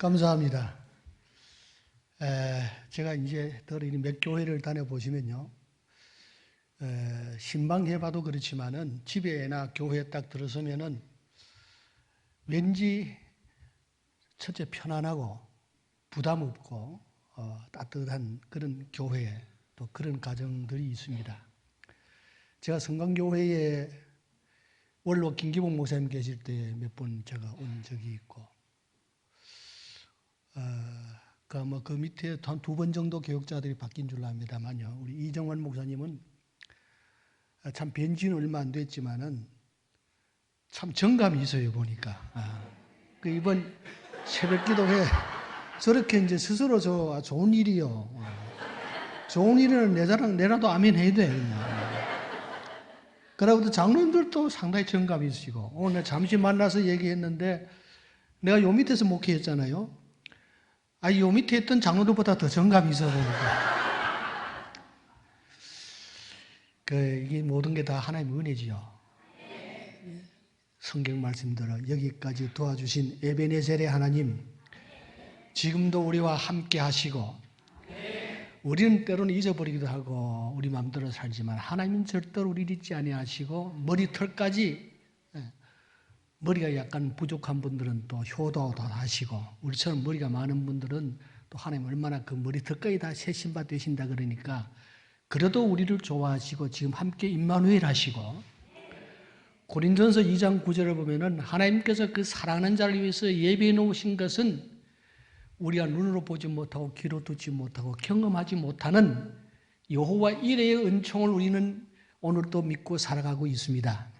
감사합니다. 제가 이제 몇 교회를 다녀보시면요. 신방해봐도 그렇지만은 집에나 교회에 딱 들어서면은 왠지 첫째 편안하고 부담 없고 따뜻한 그런 교회, 또 그런 가정들이 있습니다. 제가 성강교회에 원로 김기복 목사님 계실 때 몇 번 제가 온 적이 있고, 그 밑에 한 2번 정도 교육자들이 바뀐 줄로 압니다만요. 우리 이정환 목사님은 참 뵌지는 얼마 안 됐지만은 참 정감이 있어요, 보니까. 이번 새벽 기도회 저렇게 이제 스스로 좋은 일이요. 좋은 일은 내라도 아멘 해야 돼. 그러고도 장로님들도 상당히 정감이 있으시고, 오늘 잠시 만나서 얘기했는데, 내가 요 밑에서 목회했잖아요. 요 밑에 있던 장로들보다 더 정감이 있어 보니까. 이게 모든 게 다 하나님의 은혜지요. 성경 말씀대로 여기까지 도와주신 에베네셀의 하나님, 지금도 우리와 함께 하시고, 우리는 때로는 잊어버리기도 하고 우리 마음대로 살지만 하나님은 절대로 우리를 잊지 아니하시고, 머리털까지, 머리가 약간 부족한 분들은 또 효도도 하시고, 우리처럼 머리가 많은 분들은 또 하나님 얼마나 그 머리털까지 다 세신바 되신다 그러니까, 그래도 우리를 좋아하시고 지금 함께 임마누엘 하시고, 고린도전서 2장 9절을 보면은 하나님께서 그 사랑하는 자를 위해서 예비해 놓으신 것은 우리가 눈으로 보지 못하고 귀로 듣지 못하고 경험하지 못하는 여호와 이레의 은총을 우리는 오늘도 믿고 살아가고 있습니다.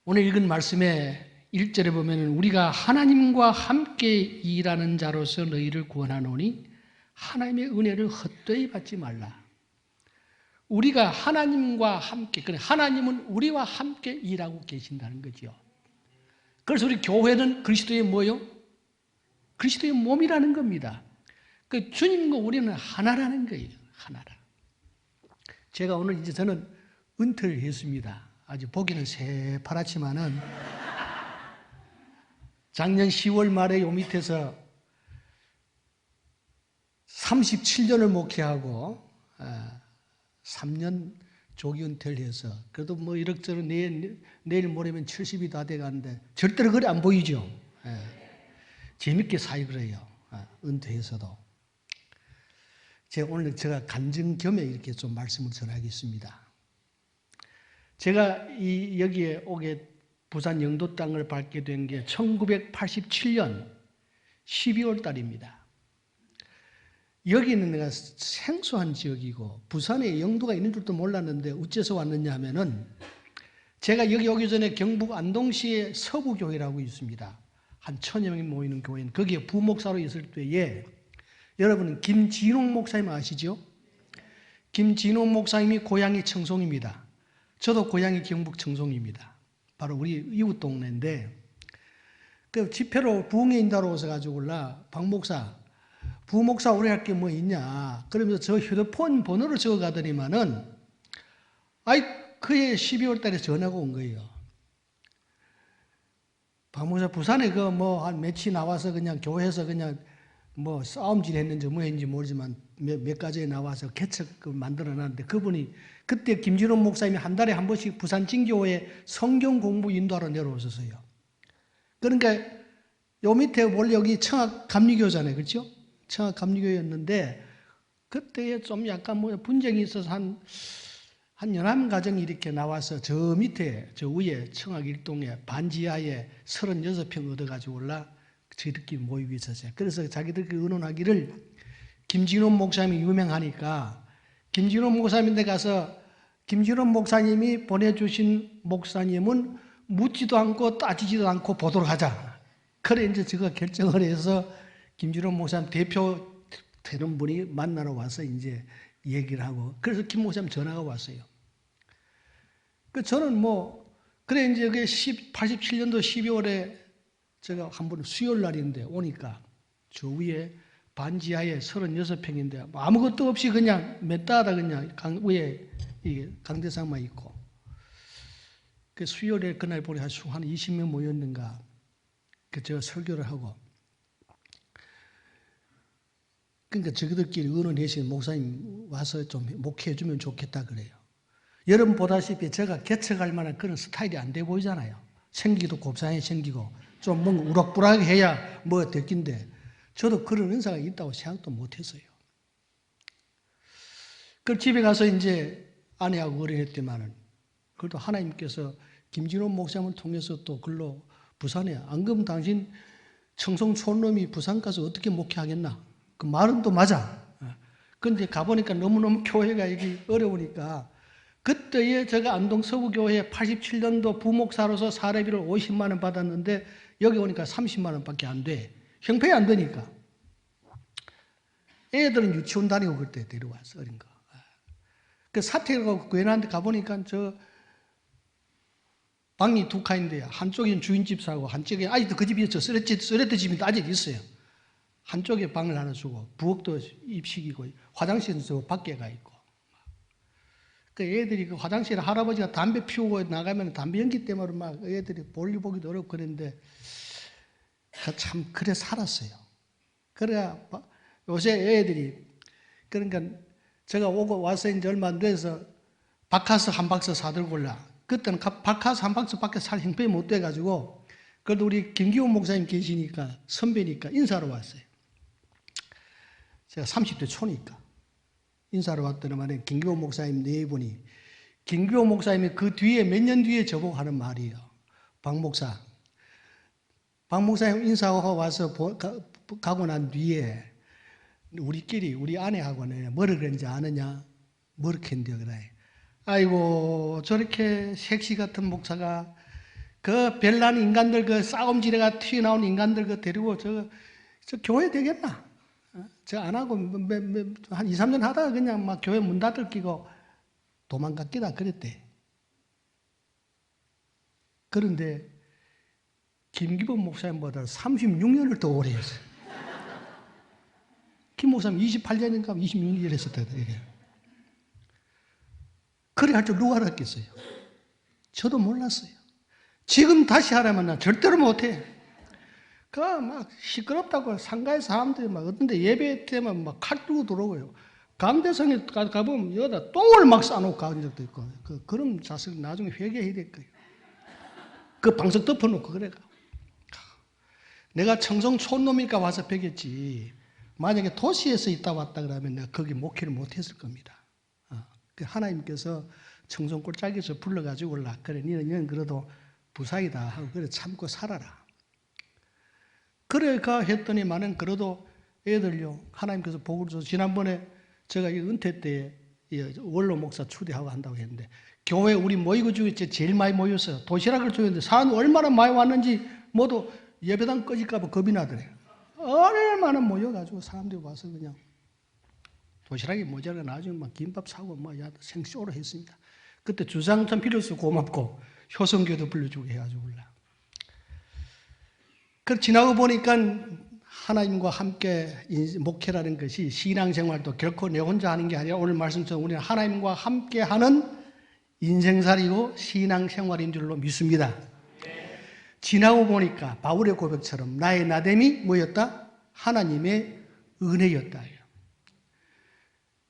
오늘 읽은 말씀의 1절에 보면 우리가 하나님과 함께 일하는 자로서 너희를 구원하노니 하나님의 은혜를 헛되이 받지 말라. 우리가 하나님과 함께, 하나님은 우리와 함께 일하고 계신다는 거죠. 그래서 우리 교회는 그리스도의 뭐요? 그리스도의 몸이라는 겁니다. 주님과 우리는 하나라는 거예요. 하나라. 제가 오늘 이제 저는 은퇴를 했습니다. 아주 보기는 새파랗지만은 작년 10월 말에 요 밑에서 37년을 목회하고 3년 조기 은퇴를 해서, 그래도 뭐 이럭저럭 내일 모레면 70이 다 돼가는데 절대로 그래 안 보이죠. 재밌게 사이 그래요. 은퇴해서도. 오늘 제가 간증 겸해 이렇게 좀 말씀을 전하겠습니다. 제가 여기에 오게 부산 영도 땅을 밟게 된 게 1987년 12월 달입니다. 여기는 내가 생소한 지역이고 부산에 영도가 있는 줄도 몰랐는데 어째서 왔느냐 하면은, 제가 여기 오기 전에 경북 안동시에 서부교회라고 있습니다. 한 1000여 명이 모이는 교회는, 거기에 부목사로 있을 때에, 여러분은 김진홍 목사님 아시죠? 김진홍 목사님이 고향이 청송입니다. 저도 고향이 경북 청송입니다. 바로 우리 이웃 동네인데, 집회로 부흥회 인다로 오셔가지고 박 목사, 부목사 오래 할 게 뭐 있냐 그러면서 저 휴대폰 번호를 적어가더니만은 그해 12월 달에 전화가 온 거예요. 박 목사 부산에 한 며칠 나와서 그냥 교회에서 그냥 뭐 싸움질 했는지 뭐 했는지 모르지만 몇 가지에 나와서 개척 만들어 놨는데, 그분이 그때 김진원 목사님이 한 달에 한 번씩 부산 진교회 성경 공부 인도하러 내려오셨어요. 그러니까 요 밑에 원래 여기 청학 감리교잖아요. 그렇죠? 청학 감리교였는데 그때 좀 약간 분쟁이 있어서 한 연합 가정이 이렇게 나와서 저 밑에 저 위에 청학 일동에 반지하에 36평 얻어가지고 저희들끼리 모이고 있었어요. 그래서 자기들끼리 의논하기를, 김진원 목사님이 유명하니까 김진원 목사님인데 가서 김진원 목사님이 보내주신 목사님은 묻지도 않고 따지지도 않고 보도록 하자. 그래 이제 제가 결정을 해서 김진원 목사님 대표 되는 분이 만나러 와서 이제 얘기를 하고, 그래서 김 목사님 전화가 왔어요. 저는 그래 이제 87년도 12월에 제가 한 번 수요일 날인데 오니까 저 위에 반지하에 36평인데 아무것도 없이 그냥 몇 달하다 그냥 위에 강대상만 있고, 수요일에 그날 보니 한 20명 모였는가. 제가 설교를 하고, 그러니까 저희들끼리 의논해서 목사님 와서 좀 목회해 주면 좋겠다 그래요. 여러분 보다시피 제가 개척할 만한 그런 스타일이 안 돼 보이잖아요. 생기도 곱상하게 생기고 좀 뭔가 우락부락하게 해야 뭐가 될 낀데 저도 그런 은사가 있다고 생각도 못 했어요. 그 집에 가서 이제 아내하고 의뢰했더만은 그래도 하나님께서 김진호 목사님을 통해서 또 글로 부산에, 안 그러면 당신 청송 촌놈이 부산 가서 어떻게 목회하겠나? 그 말은 또 맞아. 그런데 가보니까 너무너무 교회가 이게 어려우니까 그때에 제가 안동 서구교회 87년도 부목사로서 사례비를 50만 원 받았는데 여기 오니까 30만 원밖에 안 돼. 형편이 안 되니까. 애들은 유치원 다니고 그때 데려왔어, 어린 거. 그 사택하고 괜한데 가보니까 저 방이 두 칸인데요. 한쪽엔 주인집 사고 한쪽에 아직도 그 집이 저 쓰레트 집이 아직 있어요. 한쪽에 방을 하나 주고 부엌도 입식이고 화장실은 저 밖에 가 있고. 그 애들이 그 화장실에 할아버지가 담배 피우고 나가면 담배 연기 때문에 막 애들이 볼일 보기도 어렵고 그랬는데 참 그래 살았어요. 그래야 요새 애들이 그러니까 제가 오고 와서 이제 얼마 안 돼서 바카스 한 박스 사들고 올라. 그때는 바카스 한 박스밖에 살 형편이 못 돼가지고 그래도 우리 김기훈 목사님 계시니까 선배니까 인사로 왔어요. 제가 30대 초니까 인사로 왔더니 말에 김기훈 목사님 네 분이 김기훈 목사님이 그 뒤에 몇 년 뒤에 저보고 하는 말이에요. 박 목사님 인사하고 와서 가고 난 뒤에 우리끼리 우리 아내하고는 뭐를 그랬는지 아느냐? 뭐를 했는데요 그래. 아이고 저렇게 색시 같은 목사가 그 별난 인간들 그 싸움지레가 튀어나온 인간들 그 데리고 저 교회 되겠나? 저 안 하고 한 2, 3년 하다가 그냥 막 교회 문 닫을 끼고 도망갔기다 그랬대. 그런데 김기범 목사님보다 36년을 더 오래 했어요. 김 목사님 28년인가 26년 했었다. 그래 할 줄 누가 알았겠어요? 저도 몰랐어요. 지금 다시 하라면 나 절대로 못해. 그 막 시끄럽다고 상가의 사람들이 막 어떤데 예배 때만 막 칼 들고 들어오고요. 강대성에 가보면 여기다 똥을 막 싸놓고 간 적도 있고. 그런 자식 나중에 회개해야 될 거예요. 그 방석 덮어놓고 그래가. 내가 청송 촌놈이니까 와서 배겼지. 만약에 도시에서 있다 왔다 그러면 내가 거기 목회를 못했을 겁니다. 하나님께서 청송 꼴짝에서 불러가지고 올라. 그래, 너는 그래도 부사이다 하고 그래 참고 살아라. 그래가 했더니만은 그래도 애들요 하나님께서 복을 줘서 지난번에 제가 이 은퇴 때 원로 목사 추대하고 한다고 했는데 교회 우리 모이고 중에 제일 많이 모였어요. 도시락을 줬는데 사람 얼마나 많이 왔는지 모두 예배당 꺼질까 봐 겁이 나더래요. 얼마나 모여가지고 사람들이 와서 그냥 도시락이 모자라 나중에 막 김밥 사고 뭐 생쇼로 했습니다. 그때 주상 참 필요 없어 고맙고 효성교도 불러주고 해가지고 올라. 그 지나고 보니까 하나님과 함께 목회라는 것이 신앙생활도 결코 내 혼자 하는 게 아니라 오늘 말씀처럼 우리는 하나님과 함께하는 인생살이고 신앙생활인 줄로 믿습니다. 지나고 보니까 바울의 고백처럼 나의 나됨이 뭐였다? 하나님의 은혜였다.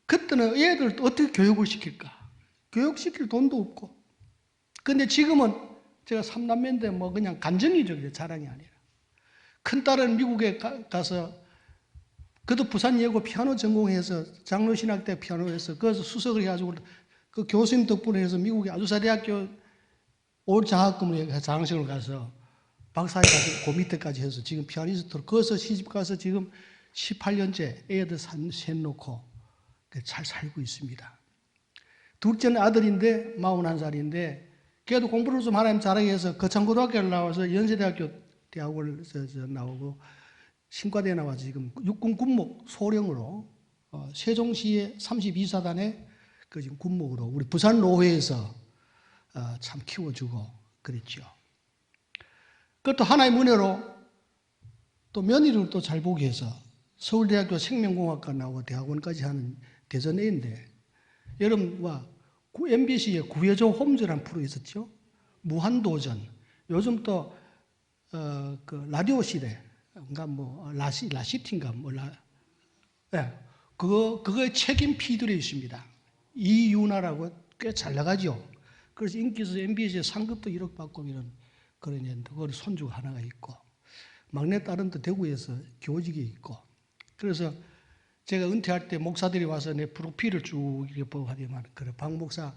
그때는 애들 어떻게 교육을 시킬까? 교육시킬 돈도 없고. 근데 지금은 제가 3남매인데 뭐 그냥 간증이죠. 자랑이 아니라. 큰딸은 미국에 가서 그도 부산 예고 피아노 전공해서 장로신학대 피아노에서 거기서 수석을 해가지고 그 교수님 덕분에 해서 미국의 아주사대학교 올 장학금을 장학생을 가서 박사에 가서 그 밑에까지 해서 지금 피아니스트로 거기서 시집 가서 지금 18년째 애들 셋 놓고 잘 살고 있습니다. 둘째는 아들인데 41살인데 걔도 공부를 좀 하나님 잘하게 해서 거창고등학교를 나와서 연세대학교 대학을 나오고 신과대에 나와서 지금 육군 군목 소령으로 세종시의 32사단의 그 지금 군목으로 우리 부산 노회에서 참 키워주고 그랬죠. 그것도 하나의 은혜로 또 며느리를 또 잘 보기 위해서 서울대학교 생명공학과 나오고 대학원까지 하는 대전애인데 여러분과 MBC의 구해줘 홈즈라는 프로 있었죠. 무한도전. 요즘 또 그 라디오 시대, 그러니까 뭐 라시티인가 예, 그거의 책임 피들이 있습니다. 이윤아라고 꽤 잘 나가죠. 그래서 인기에서 MBC에 상급도 1억 받고 이런 그런 애인데 그걸 손주가 하나가 있고 막내 딸은 또 대구에서 교직에 있고 그래서 제가 은퇴할 때 목사들이 와서 내 프로필을 쭉 이렇게 보고 하더만 그래 박 목사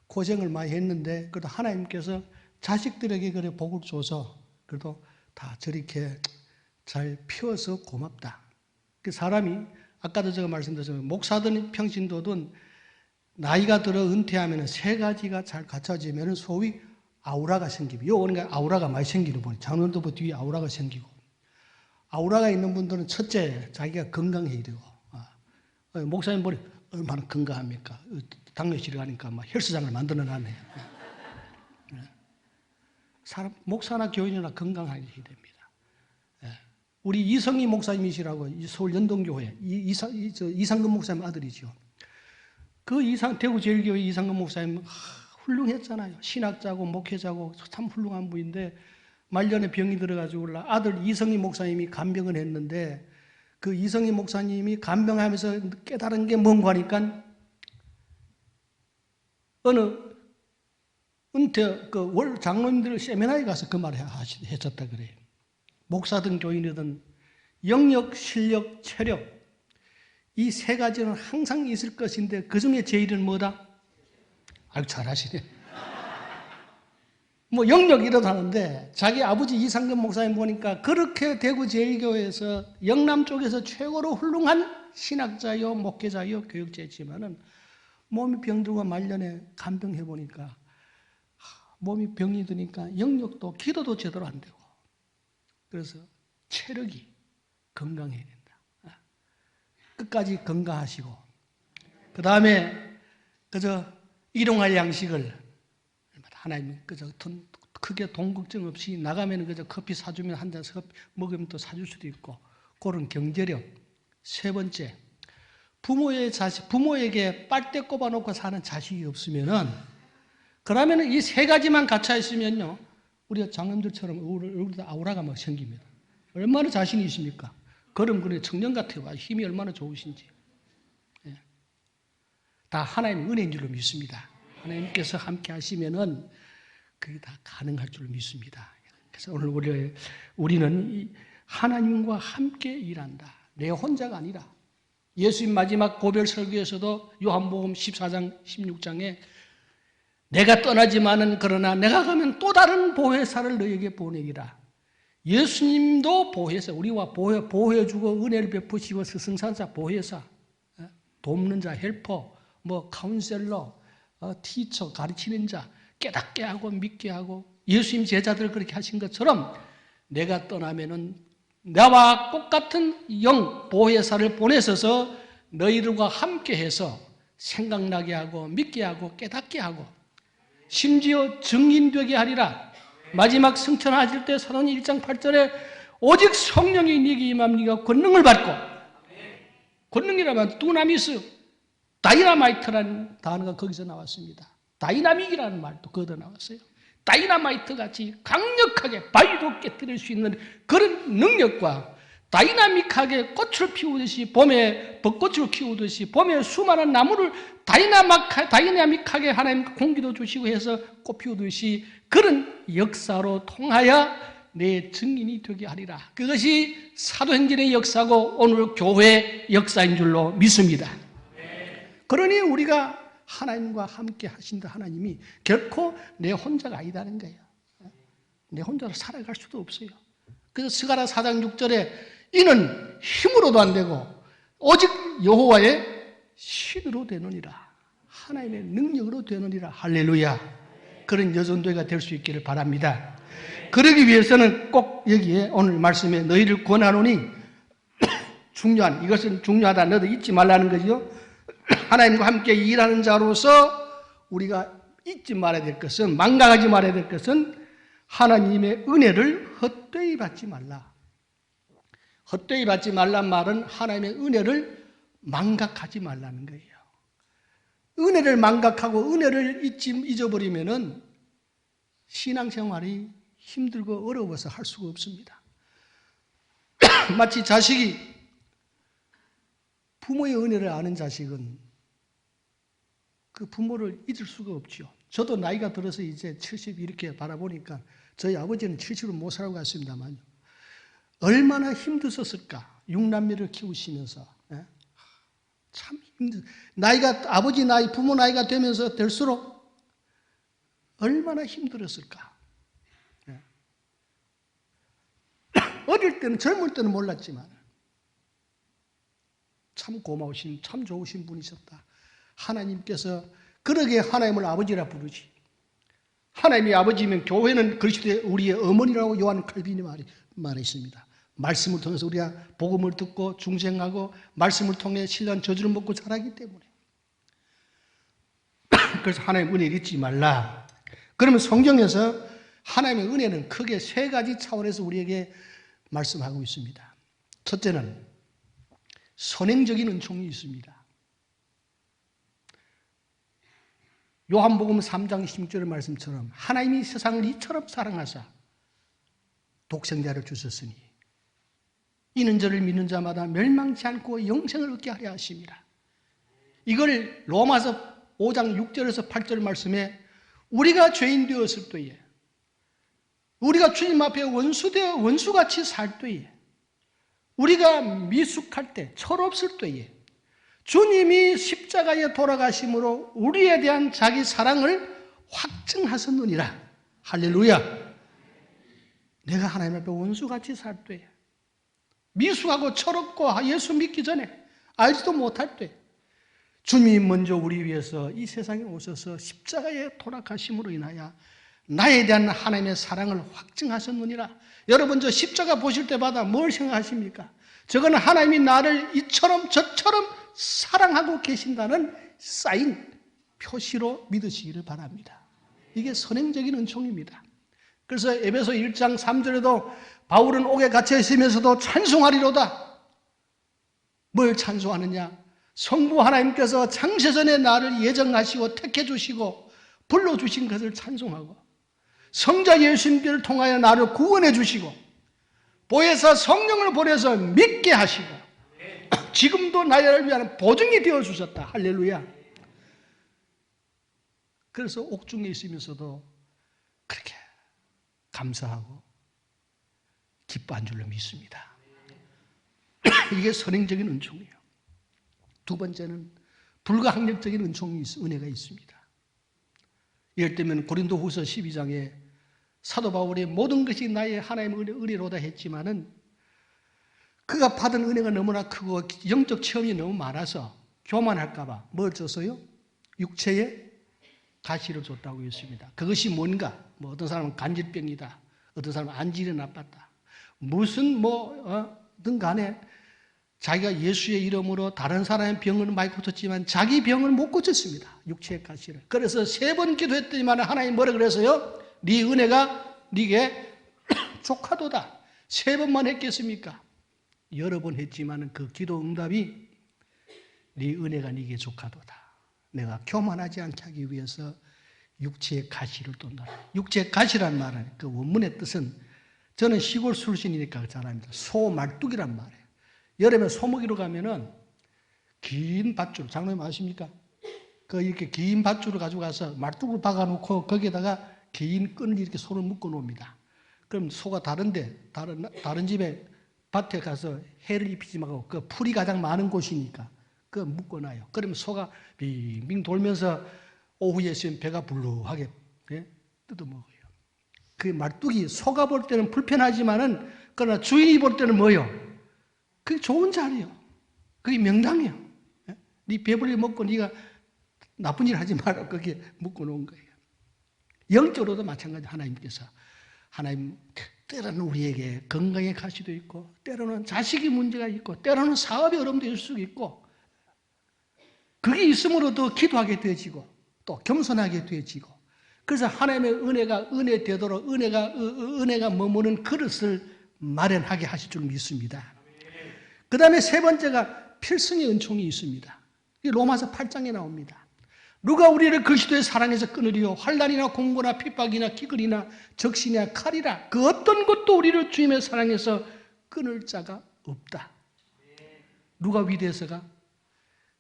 고생을 많이 했는데 그래도 하나님께서 자식들에게 그래 복을 줘서 그래도 다 저렇게 잘 피워서 고맙다. 그 사람이 아까도 제가 말씀드렸지만 목사든 평신도든 나이가 들어 은퇴하면 세 가지가 잘 갖춰지면 소위 아우라가 생깁니다. 요 오는 아우라가 많이 생기는 분이 장로도 뒤에 아우라가 생기고 아우라가 있는 분들은 첫째 자기가 건강해야 되고 목사님 머리 얼마나 건강합니까? 당뇨실에 가니까 막 헬스장을 만들어 놨네. 사람 목사나 교인이나 건강해야 됩니다. 우리 이성희 목사님이시라고 서울 연동교회 이상근 목사님 아들이죠. 그 대구 제일교회 이상근 목사님 훌륭했잖아요. 신학자고 목회자고 참 훌륭한 분인데 말년에 병이 들어가지고 아들 이성희 목사님이 간병을 했는데 그 이성희 목사님이 간병하면서 깨달은 게 뭔가 하니까 어느 은퇴 월 장로님들 세미나에 가서 그 말을 하셨다 그래요. 목사든 교인이든 영역, 실력, 체력 이 세 가지는 항상 있을 것인데 그 중에 제일은 뭐다? 아유 잘하시네. 뭐 영역이라도 하는데 자기 아버지 이상근 목사님 보니까 그렇게 대구 제일교회에서 영남 쪽에서 최고로 훌륭한 신학자요 목회자요 교육자였지만은 몸이 병들고 말년에 간병해 보니까 몸이 병이 드니까 영역도 기도도 제대로 안 되고 그래서 체력이 건강해야 된다. 끝까지 건강하시고 그 다음에 그저 일용할 양식을 하나님 그저 크게 돈 걱정 없이 나가면 그저 커피 사주면 한 잔 먹으면 또 사줄 수도 있고 그런 경제력. 세 번째 부모에게 빨대 꼽아놓고 사는 자식이 없으면은 그러면은 이 세 가지만 갖춰 있으면요 우리가 장남들처럼 얼굴에 아우라가 막 생깁니다. 얼마나 자신이 있습니까? 그럼 그래 청년 같아요. 힘이 얼마나 좋으신지. 다 하나님의 은혜인 줄로 믿습니다. 하나님께서 함께 하시면은 그게 다 가능할 줄로 믿습니다. 그래서 오늘 우리는 하나님과 함께 일한다. 내 혼자가 아니라 예수님 마지막 고별 설교에서도 요한복음 14장 16장에 내가 떠나지만은 그러나 내가 가면 또 다른 보혜사를 너에게 보내기라. 예수님도 보혜사, 우리와 보호해주고 은혜를 베푸시고 스승산자, 보혜사, 돕는 자, 헬퍼, 뭐 카운셀러, 티처, 가르치는 자, 깨닫게 하고 믿게 하고 예수님 제자들 그렇게 하신 것처럼 내가 떠나면은 나와 똑같은 영 보혜사를 보내셔서 너희들과 함께해서 생각나게 하고 믿게 하고 깨닫게 하고 심지어 증인되게 하리라. 마지막 승천하실 때 사도행전 1장 8절에 오직 성령이 네게 임하면 네가 권능을 받고 권능이라면 두나미스 다이나마이트라는 단어가 거기서 나왔습니다. 다이나믹이라는 말도 거기서 나왔어요. 다이나마이트 같이 강력하게 바위도 깨뜨릴 수 있는 그런 능력과 다이나믹하게 꽃을 피우듯이 봄에 벚꽃을 키우듯이 봄에 수많은 나무를 다이나믹하게 하나님 공기도 주시고 해서 꽃 피우듯이 그런 역사로 통하여 내 증인이 되게 하리라. 그것이 사도행전의 역사고 오늘 교회의 역사인 줄로 믿습니다. 그러니 우리가 하나님과 함께 하신다. 하나님이 결코 내 혼자가 아니다는 거예요. 내 혼자로 살아갈 수도 없어요. 그래서 스가랴 4장 6절에 이는 힘으로도 안 되고 오직 여호와의 신으로 되느니라. 하나님의 능력으로 되느니라. 할렐루야. 그런 여전도가 될 수 있기를 바랍니다. 그러기 위해서는 꼭 여기에 오늘 말씀에 너희를 권하노니 중요한 이것은 중요하다. 너도 잊지 말라는 거죠. 하나님과 함께 일하는 자로서 우리가 잊지 말아야 될 것은 망각하지 말아야 될 것은 하나님의 은혜를 헛되이 받지 말라. 헛되이 받지 말란 말은 하나님의 은혜를 망각하지 말라는 거예요. 은혜를 망각하고 은혜를 잊어버리면은 신앙생활이 힘들고 어려워서 할 수가 없습니다. 마치 자식이 부모의 은혜를 아는 자식은 그 부모를 잊을 수가 없죠. 저도 나이가 들어서 이제 70 이렇게 바라보니까 저희 아버지는 70을 못 살고 갔습니다만 얼마나 힘드셨을까. 6남매를 키우시면서. 참 나이가 아버지 나이, 부모 나이가 되면서 될수록 얼마나 힘들었을까. 어릴 때는, 젊을 때는 몰랐지만 참 고마우신, 참 좋으신 분이셨다. 하나님께서 그러게 하나님을 아버지라 부르지. 하나님이 아버지면 교회는 그리스도의 우리의 어머니라고 요한 칼빈이 말했습니다. 말씀을 통해서 우리가 복음을 듣고 중생하고 말씀을 통해 신령한 저주를 먹고 자라기 때문에. 그래서 하나님 은혜를 잊지 말라. 그러면 성경에서 하나님의 은혜는 크게 세 가지 차원에서 우리에게 말씀하고 있습니다. 첫째는 선행적인 은총이 있습니다. 요한복음 3장 16절의 말씀처럼 하나님이 세상을 이처럼 사랑하사 독생자를 주셨으니 이는 저를 믿는 자마다 멸망치 않고 영생을 얻게 하려 하심이라. 이걸 로마서 5장 6절에서 8절 말씀에 우리가 죄인 되었을 때에, 우리가 주님 앞에 원수같이 살 때에, 우리가 미숙할 때, 철없을 때에 주님이 십자가에 돌아가심으로 우리에 대한 자기 사랑을 확증하셨느니라. 할렐루야. 내가 하나님 앞에 원수같이 살 때, 미숙하고 철없고 예수 믿기 전에 알지도 못할 때 주님이 먼저 우리 위해서 이 세상에 오셔서 십자가에 돌아가심으로 인하여 나에 대한 하나님의 사랑을 확증하셨느니라. 여러분 저 십자가 보실 때마다 뭘 생각하십니까? 저거는 하나님이 나를 이처럼 저처럼 사랑하고 계신다는 사인, 표시로 믿으시기를 바랍니다. 이게 선행적인 은총입니다. 그래서 에베소 1장 3절에도 바울은 옥에 갇혀 있으면서도 찬송하리로다. 뭘 찬송하느냐? 성부 하나님께서 창세전에 나를 예정하시고 택해 주시고 불러주신 것을 찬송하고, 성자 예수님께를 통하여 나를 구원해 주시고, 보혜사 성령을 보내서 믿게 하시고, 지금도 나를 위한 보증이 되어 주셨다. 할렐루야. 그래서 옥중에 있으면서도 그렇게 감사하고 기뻐한 줄로 믿습니다. 이게 선행적인 은총이에요. 두 번째는 불가항력적인 은혜가 있습니다. 이럴 때면 고린도후서 12장에 사도 바울이 모든 것이 나의 하나님의 은혜로다 했지만은 그가 받은 은혜가 너무나 크고 영적 체험이 너무 많아서 교만할까 봐 뭘 줬어요? 육체에 가시를 줬다고 했습니다. 그것이 뭔가? 뭐 어떤 사람은 간질병이다. 어떤 사람은 안질이 나빴다. 무슨 든 간에 자기가 예수의 이름으로 다른 사람의 병을 많이 고쳤지만 자기 병을 못 고쳤습니다. 육체의 가시를. 그래서 3번 기도했더니만 하나님 뭐라 그래서요? 네 은혜가 네게 족하도다. 3번만 했겠습니까? 여러 번 했지만 그 기도 응답이 네 은혜가 네게 족하도다. 내가 교만하지 않게 하기 위해서 육체의 가시를 떴노라. 육체의 가시란 말은 그 원문의 뜻은, 저는 시골 출신이니까 잘 압니다. 소말뚝이란 말이에요. 여름에 소먹이로 가면은 긴 밧줄, 장로님 아십니까? 그 이렇게 긴 밧줄을 가지고 가서 말뚝을 박아놓고 거기에다가 긴 끈을 이렇게 손을 묶어 놓습니다. 그럼 소가 다른 집에 밭에 가서 해를 입히지 말고 그 풀이 가장 많은 곳이니까 그 묶어놔요. 그러면 소가 빙빙 돌면서 오후에 있으면 배가 불룩하게 뜯어먹어요. 그 말뚝이 소가 볼 때는 불편하지만은 그러나 주인이 볼 때는 뭐요? 그게 좋은 자리요. 그게 명당이요. 네 배불리 먹고 네가 나쁜 일 하지 마라. 거기에 묶어놓은 거예요. 영적으로도 마찬가지. 하나님 때로는 우리에게 건강의 가시도 있고, 때로는 자식이 문제가 있고, 때로는 사업의 어려움도 있을 수 있고, 그게 있으므로 더 기도하게 되어지고 또 겸손하게 되어지고, 그래서 하나님의 은혜가 은혜 되도록 은혜가 머무는 그릇을 마련하게 하실 줄 믿습니다. 그 다음에 세 번째가 필승의 은총이 있습니다. 이 로마서 8장에 나옵니다. 누가 우리를 그리스도의 사랑에서 끊으리요? 환난이나 공고나 핍박이나 기근이나 적신이나 칼이라 그 어떤 것도 우리를 주님의 사랑에서 끊을 자가 없다. 누가 위대해서가?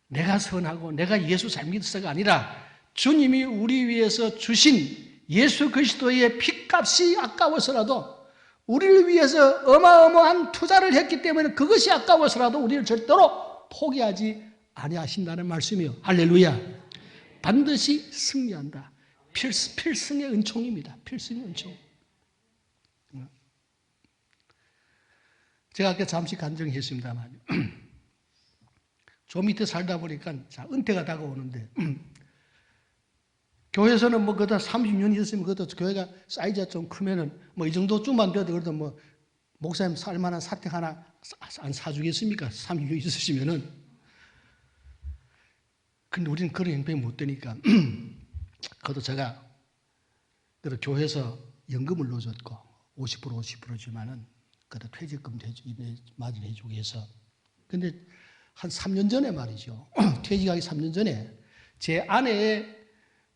내가 선하고 내가 예수 잘 믿어서가 아니라 주님이 우리 위해서 주신 예수 그리스도의 피값이 아까워서라도 우리를 위해서 어마어마한 투자를 했기 때문에 그것이 아까워서라도 우리를 절대로 포기하지 아니하신다는 말씀이요. 할렐루야. 반드시 승리한다. 필승의 은총입니다. 필승의 은총. 제가 아까 잠시 간증했습니다만 저 밑에 살다 보니까 은퇴가 다가오는데 교회에서는 뭐 그다 30년 있었으면 그것도 교회가 사이즈가 좀 크면은 뭐 이 정도쯤만 돼도 그래도 뭐 목사님 살만한 사택 하나 안 사주겠습니까? 30년 있으시면은. 근데 우리는 그런 형편이 못 되니까 그것도 제가 그래도 교회에서 연금을 넣어줬고 50% 주지만은 그래도 퇴직금 마련해 주기 위해서. 근데 한 3년 전에 말이죠. 퇴직하기 3년 전에 제 아내의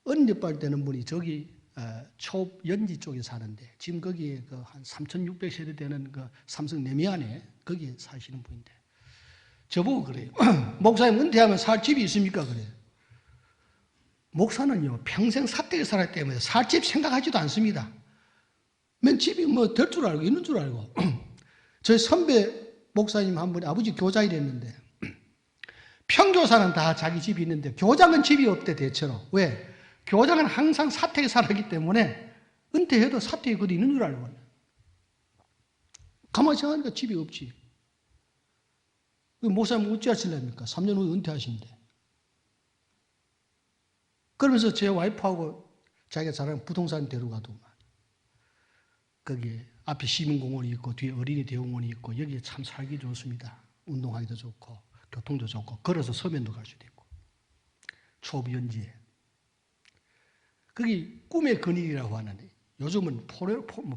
언니뻘 되는 분이 저기 초연지 쪽에 사는데 지금 거기에 그 한 3,600세대 되는 그 삼성 내미안에 거기에 사시는 분인데 저보고 그래요. 목사님 은퇴하면 살 집이 있습니까? 그래요. 목사는요 평생 사택에 살았기 때문에 살 집 생각하지도 않습니다. 맨 집이 뭐 될 줄 알고 있는 줄 알고. 저희 선배 목사님 한 분이 아버지 교장이랬는데 평교사는 다 자기 집이 있는데 교장은 집이 없대 대체로. 왜? 교장은 항상 사택에 살았기 때문에 은퇴해도 사택이 거기 있는 줄 알고. 가만히 생각하니까 집이 없지. 목사님 어찌 하실랍니까? 3년 후에 은퇴하신대. 그러면서 제 와이프하고 자기가 잘하는 부동산 데려가더만. 거기에 앞에 시민공원이 있고 뒤에 어린이 대공원이 있고 여기에 참 살기 좋습니다. 운동하기도 좋고 교통도 좋고 걸어서 서면도 갈 수도 있고 초비연지에. 거기 꿈의 근일이라고 하는데 요즘은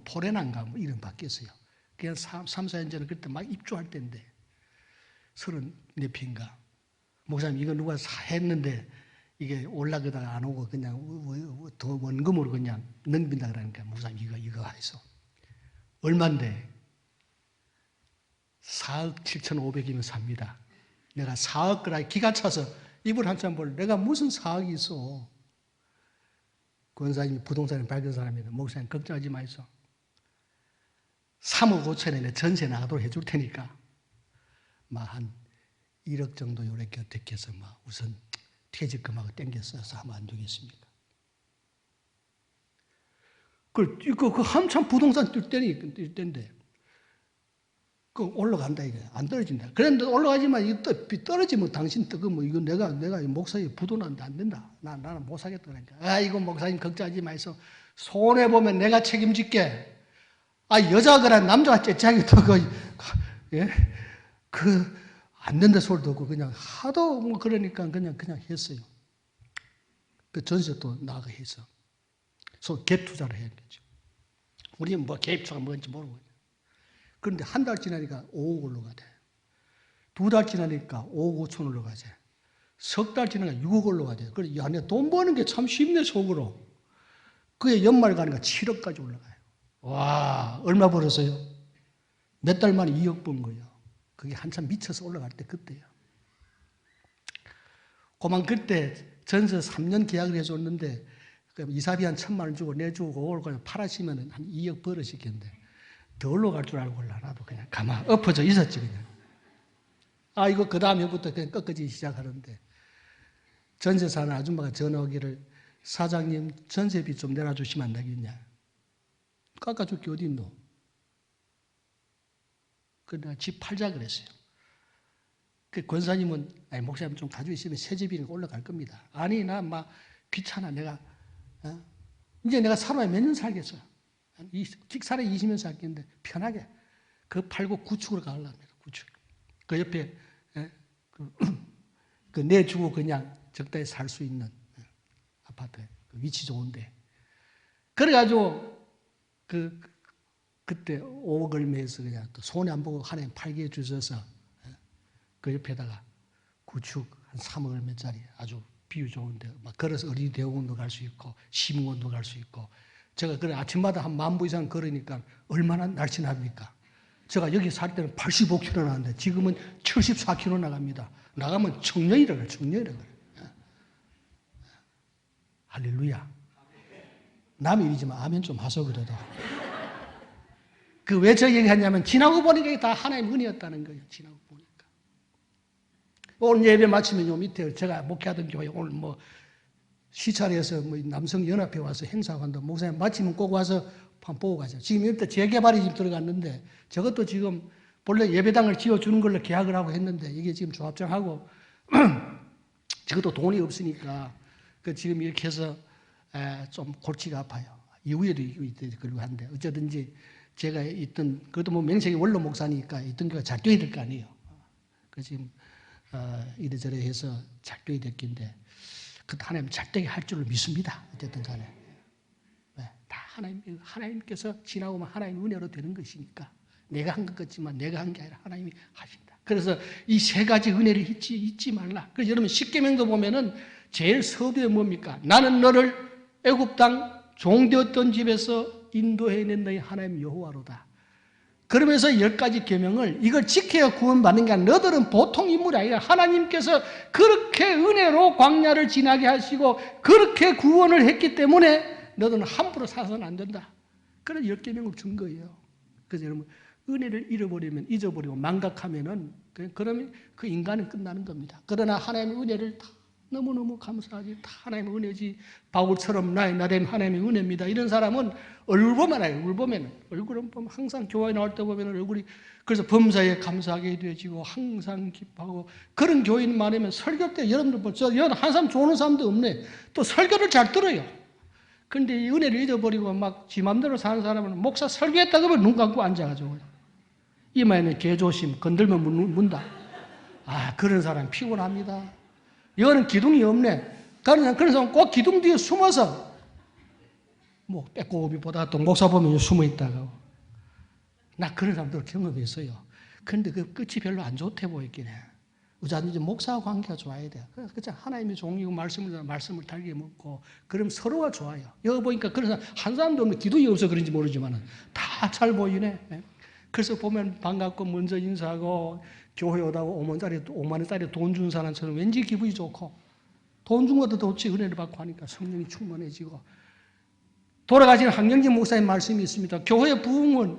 포레난가 뭐 이름 바뀌었어요. 그냥 3, 4년 전에 그때 막 입주할 때인데 34평인가. 목사님 이거 누가 했는데 이게 올라가다가 안 오고 그냥 더 원금으로 그냥 넘긴다 그러니까 목사님 이거 해서 얼만데 4억 7,500이면 삽니다. 내가 4억 그라 기가 차서 이불 한참 볼 내가 무슨 4억이 있어. 권사님이 부동산에 밝은 사람이다. 목사님 걱정하지 마이소. 3억 5천에 내 전세 나가도록 해줄 테니까 막 한 1억 정도 요렇게 어떻게 해서 막 우선 퇴직금하고 땡겨 써서 하면 안 되겠습니까? 그 한참 부동산 뛸 때인데 그 올라간다 이거야. 안 떨어진다. 그런데 올라가지만 이거 떨어지면 당신 뜨거 뭐 이거 내가 목사님 부도났는데 안 된다. 나는 못 사겠다 그러니까. 이거 목사님 걱정하지 마이소. 손해 보면 내가 책임질게. 여자거나 남자가 째짝이 더고 예? 안 된다 소리도 없고 그냥 하도 뭐 그러니까 그냥 했어요. 그 전세 또 나가 해서. 갭 투자를 해야 되죠. 우리는 뭐 갭 투자가 뭔지 모르고. 그런데 한 달 지나니까 5억 올라가대. 2달 지나니까 5억 5천 올라가지. 석 달 지나니까 6억 올라가대. 그래, 내가 돈 버는 게 참 쉽네, 속으로. 그게 연말 가니까 7억까지 올라가요. 와, 얼마 벌었어요? 몇 달 만에 2억 번 거예요. 그게 한참 미쳐서 올라갈 때 그때요. 그때 전세 3년 계약을 해줬는데 이사비 한 1,000만 원 주고 내주고 그걸 그냥 팔아치면 한 2억 벌어지겠는데 더 올라갈 줄 알고 나도 그냥 가만 엎어져 있었지 그냥. 이거 그 다음에부터 그냥 꺾어지기 시작하는데 전세 사는 아줌마가 전화 오기를 사장님 전세비 좀 내놔주시면 안 되겠냐. 깎아줄 게 어디 있노. 그래서 내가 집 팔자 그랬어요. 그 권사님은 목사님 좀 가지고 있으면 새 집이니까 올라갈 겁니다. 아니 나 막 귀찮아 내가 이제 내가 살아야 몇 년 살겠어요. 직살에 20년 살겠는데 편하게 그거 팔고 구축으로 가려고 합니다. 구축. 그 옆에 그 내주고 그냥 적당히 살 수 있는 아파트 위치 좋은데 그래가지고 그때 5억 얼마에서 그냥 또 손해 안 보고 하나님 팔게 해주셔서 그 옆에다가 구축 한 3억 얼마짜리 아주 비유 좋은데 막 걸어서 어린이 대공원도 갈 수 있고 시민원도 갈 수 있고 제가 그래 아침마다 한 10,000보 이상 걸으니까 얼마나 날씬합니까? 제가 여기 살 때는 85km 나갔는데 지금은 74km 나갑니다. 나가면 청년이라 그래, 청년이라 그래. 할렐루야. 남의 일이지만 아멘 좀 하소 그래도. 그 왜 저 얘기하냐면 지나고 보니까 이게 다 하나님의 은혜였다는 거예요. 지나고 보니까. 오늘 예배 마치면 요 밑에 제가 목회하던 교회 오늘 뭐 시찰에서 뭐 남성연합회 와서 행사하고 한다. 목사님 마치면 꼭 와서 한번 보고 가죠. 지금 일단 재개발이 지금 들어갔는데 저것도 지금 본래 예배당을 지어주는 걸로 계약을 하고 했는데 이게 지금 조합장하고 저것도 돈이 없으니까 그 지금 이렇게 해서 좀 골치가 아파요. 이후에도 그러고 한데 어쩌든지 제가 있던 그것도 뭐 명색이 원로 목사니까 있던 교회가 잘 돼야 될 거 아니에요. 그 지금 이래저래 해서 잘 돼야 될 건데 그 하나님 잘 되게 할 줄을 믿습니다. 어쨌든 간에 다 하나님께서 지나오면 하나님의 은혜로 되는 것이니까 내가 한 것 같지만 내가 한 게 아니라 하나님이 하신다. 그래서 이 세 가지 은혜를 잊지 말라. 그래서 여러분 십계명도 보면은 제일 서두에 뭡니까? 나는 너를 애굽 땅 종되었던 집에서 인도해낸 너희 하나님 여호와로다. 그러면서 10가지 계명을 이걸 지켜야 구원받는 게 아니라 너들은 보통 인물이 아니라 하나님께서 그렇게 은혜로 광야를 지나게 하시고 그렇게 구원을 했기 때문에 너들은 함부로 살아서는 안 된다. 그런 10계명을 준 거예요. 그래서 여러분 은혜를 잃어버리면 잊어버리고 망각하면은 그러면 그 인간은 끝나는 겁니다. 그러나 하나님의 은혜를 다 너무너무 감사하지. 다 하나님의 은혜지. 바울처럼 나의 나됨 하나님의 은혜입니다. 이런 사람은 얼굴 보면 알아요. 얼굴은 보면 항상 교회에 나올 때 보면 얼굴이 그래서 범사에 감사하게 되어지고 항상 기뻐하고 그런 교인 많으면 설교 때 여러분들 보죠. 한 사람 좋은 사람도 없네. 또 설교를 잘 들어요. 그런데 이 은혜를 잊어버리고 막 지 맘대로 사는 사람은 목사 설교했다 그러면 눈 감고 앉아가지고 이마에는 개조심 건들면 문다. 그런 사람 피곤합니다. 이거는 기둥이 없네. 그런 사람 꼭 기둥 뒤에 숨어서 뭐 빼꼼히 보다가 또 목사 보면 숨어 있다가 나 그런 사람들 경험했어요. 그런데 그 끝이 별로 안 좋대 보이긴 해. 우선 목사와 관계가 좋아야 돼요. 그래서 하나님의 종이고 말씀을 달게 먹고 그럼 서로가 좋아요. 여기 보니까 그런 사람 한 사람도 없는 기둥이 없어 그런지 모르지만 다 잘 보이네. 그래서 보면 반갑고 먼저 인사하고 교회 오다고 5만 원짜리 돈 준 사람처럼 왠지 기분이 좋고 돈 준 것도 좋지 은혜를 받고 하니까 성령이 충만해지고 돌아가신 황영진 목사님 말씀이 있습니다. 교회 부흥은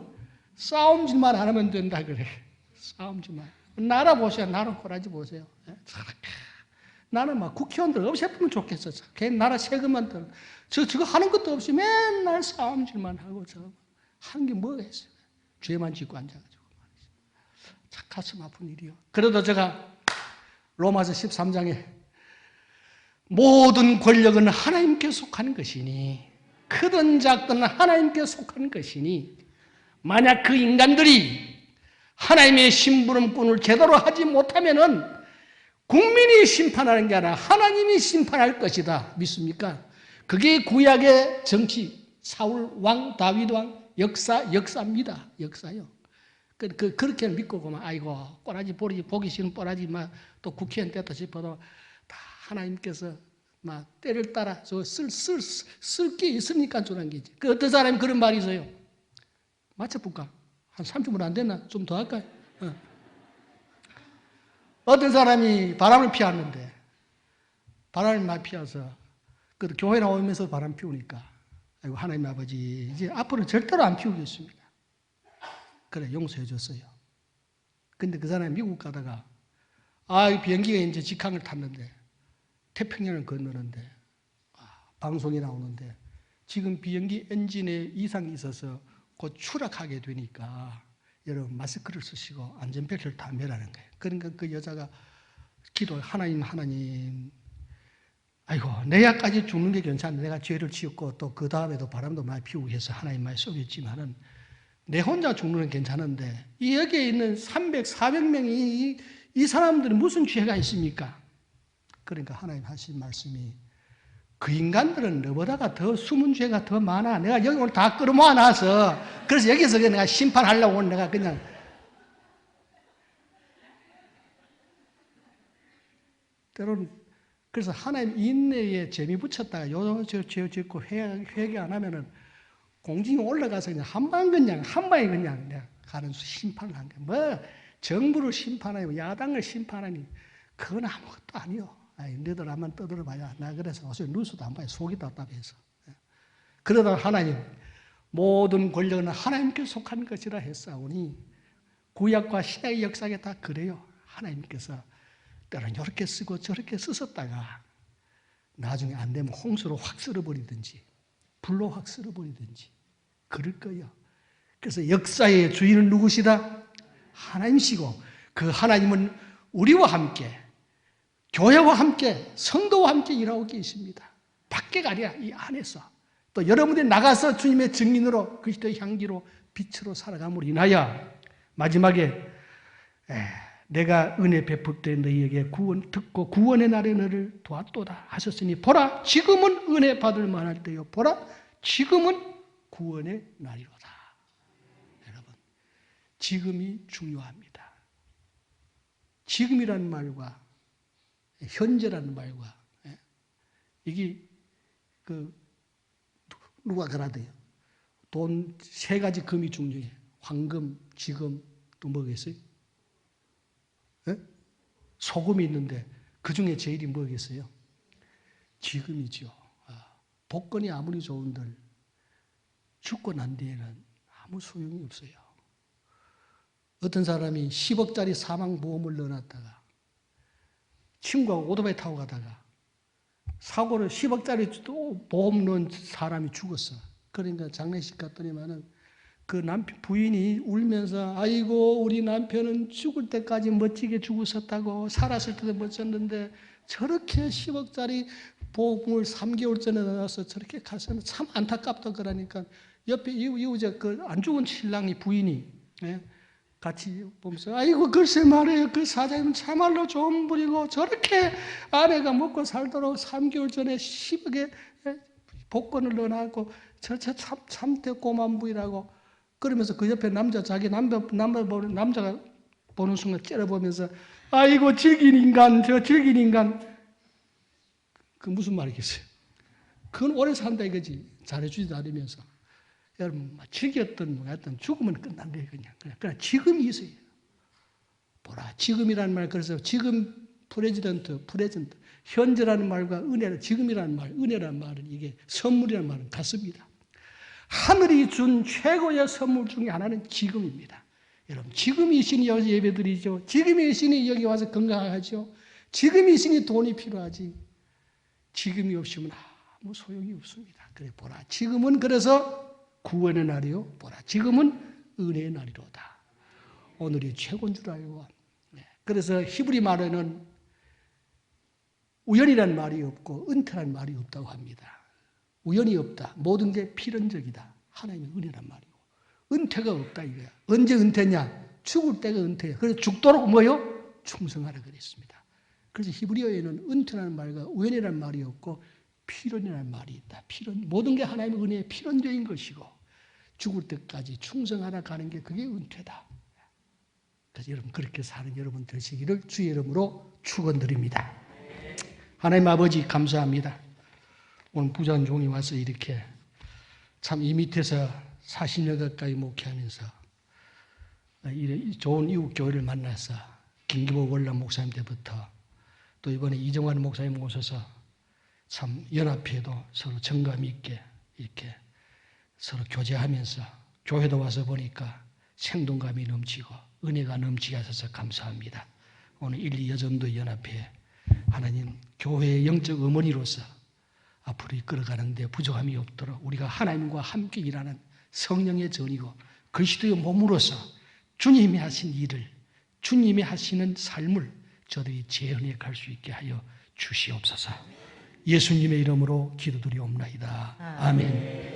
싸움질만 안 하면 된다 그래. 싸움질만. 나라 보세요. 나라 호라지 보세요. 나는 막 국회의원들 없애면 좋겠어. 걔 나라 세금만 들. 저거 하는 것도 없이 맨날 싸움질만 하고 하는 게 뭐가 있어요. 죄만 짓고 앉아가지고. 참 가슴 아픈 일이요. 그래도 제가 로마서 13장에 모든 권력은 하나님께 속하는 것이니 크든 작든 하나님께 속하는 것이니 만약 그 인간들이 하나님의 심부름꾼을 제대로 하지 못하면은 국민이 심판하는 게 아니라 하나님이 심판할 것이다. 믿습니까? 그게 구약의 정치, 사울 왕, 다윗 왕, 역사입니다. 역사요. 그렇게 믿고 보면 아이고 꼬라지 보기 싫은 꼬라지 또 국회의원 됐다 싶어도 다 하나님께서 막 때를 따라 쓸 게 있으니까 저런 게지. 어떤 사람이 그런 말이 있어요. 맞춰볼까? 한 30분 안 됐나? 좀 더 할까요? 어떤 사람이 바람을 피웠는데 바람을 막 피워서 교회 나오면서 바람 피우니까 아이고 하나님 아버지 이제 앞으로는 절대로 안 피우겠습니다. 그래 용서해 줬어요. 근데 그 사람이 미국 가다가 비행기가 이제 직항을 탔는데 태평양을 건너는데 방송이 나오는데 지금 비행기 엔진에 이상이 있어서 곧 추락하게 되니까 여러분 마스크를 쓰시고 안전벨트를 다 매라는 거예요. 그러니까 그 여자가 하나님 아이고 내가까지 죽는 게 괜찮은데 내가 죄를 지었고 또 그 다음에도 바람도 많이 피우고 해서 하나님 많이 쏘겠지만은 내 혼자 죽는 건 괜찮은데 여기에 있는 300, 400명이 이 사람들은 무슨 죄가 있습니까? 그러니까 하나님 하신 말씀이 그 인간들은 너보다가 더 숨은 죄가 더 많아. 내가 여기 오늘 다 끌어모아 놔서 그래서 여기서 내가 심판하려고 오늘 내가 그냥 때로는 그래서 하나님 인내에 재미 붙였다가 요저 짓고 회개 안 하면은 공중에 올라가서 그냥 한 방에 그냥 가는 심판을 한 거예요. 뭐 정부를 심판하고 야당을 심판하니 그건 아무것도 아니요. 너희들 한번 떠들어봐야. 나 그래서 어서 뉴스도 한 번에 속이 답답해서. 그러다 하나님 모든 권력은 하나님께 속한 것이라 했사오니 구약과 신약의 역사에 다 그래요. 하나님께서 때로는 이렇게 쓰고 저렇게 쓰셨다가 나중에 안 되면 홍수로 확 쓸어버리든지 불로 확 쓸어버리든지 그럴 거예요. 그래서 역사의 주인은 누구시다? 하나님이시고 그 하나님은 우리와 함께 교회와 함께 성도와 함께 일하고 계십니다. 밖에가 아니라 이 안에서 또 여러분들이 나가서 주님의 증인으로 그리스도의 향기로 빛으로 살아감으로 인하여 마지막에 내가 은혜 베풀 때 너희에게 구원 듣고 구원의 날에 너를 도왔도다 하셨으니 보라 지금은 은혜 받을 만할 때요 보라 지금은 구원의 날이로다. 여러분 지금이 중요합니다. 지금이라는 말과 현재라는 말과 이게 누가 그러대요. 돈 세 가지 금이 중요해. 황금, 지금 또 뭐겠어요? 소금이 있는데 그 중에 제일이 뭐겠어요? 지금이죠. 복권이 아무리 좋은들 죽고 난 뒤에는 아무 소용이 없어요. 어떤 사람이 10억짜리 사망보험을 넣어놨다가 친구하고 오토바이 타고 가다가 사고를 10억짜리 또 보험 넣은 사람이 죽었어. 그러니까 장례식 갔더니만은 그 남편 부인이 울면서 아이고 우리 남편은 죽을 때까지 멋지게 죽으셨다고 살았을 때도 멋졌는데 저렇게 10억짜리 보험을 3개월 전에 넣어서 저렇게 가서는 참 안타깝다 그러니까 옆에 이웃에 그 안 죽은 신랑이 부인이 같이 보면서 아이고 글쎄 말이에요. 그 사장님은 참말로 좋은 분이고 저렇게 아내가 먹고 살도록 3개월 전에 10억에 복권을 넣어놨고 참 고마운 분이라고 그러면서 그 옆에 자기가 보는 순간 째려보면서 아이고 즐긴 인간 그 무슨 말이겠어요? 그건 오래 산다 이거지. 잘해주지도 않으면서 여러분 즐겼던 뭐였던 죽으면 끝난 거예요. 그냥 지금이 있어요. 보라 지금이라는 말 그래서 지금 프레젠트 현재라는 말과 은혜는 지금이라는 말 은혜라는 말은 이게 선물이라는 말은 같습니다. 하늘이 준 최고의 선물 중에 하나는 지금입니다. 여러분 지금이 신이 여기서 예배드리죠. 지금이 신이 여기 와서 건강하죠. 지금이 신이 돈이 필요하지. 지금이 없으면 아무 소용이 없습니다. 그래 보라 지금은 그래서 구원의 날이요. 보라 지금은 은혜의 날이로다. 오늘이 최고인 줄 알고. 그래서 히브리 말에는 우연이라는 말이 없고 은퇴라는 말이 없다고 합니다. 우연이 없다. 모든 게 필연적이다. 하나님의 은혜란 말이고. 은퇴가 없다 이거야. 언제 은퇴냐? 죽을 때가 은퇴야. 그래서 죽도록 뭐요? 충성하라 그랬습니다. 그래서 히브리어에는 은퇴라는 말과 우연이라는 말이 없고 필연이라는 말이 있다. 필연. 모든 게 하나님의 은혜의 필연적인 것이고 죽을 때까지 충성하라 가는 게 그게 은퇴다. 그래서 여러분 그렇게 사는 여러분 되시기를 주의 이름으로 축원드립니다. 하나님 아버지 감사합니다. 오늘 부자한 종이 와서 이렇게 참 이 밑에서 40년 가까이 목회하면서 좋은 이웃 교회를 만나서 김기복 원람 목사님 때부터 또 이번에 이정환 목사님 오셔서 참 연합회도 서로 정감 있게 이렇게 서로 교제하면서 교회도 와서 보니까 생동감이 넘치고 은혜가 넘치게 하셔서 감사합니다. 오늘 1, 2 여전도 연합회 하나님 교회의 영적 어머니로서 앞으로 이끌어가는 데 부족함이 없도록 우리가 하나님과 함께 일하는 성령의 전이고 그리스도의 몸으로서 주님이 하신 일을 주님이 하시는 삶을 저들이 재현해 갈 수 있게 하여 주시옵소서. 예수님의 이름으로 기도드리옵나이다. 아멘.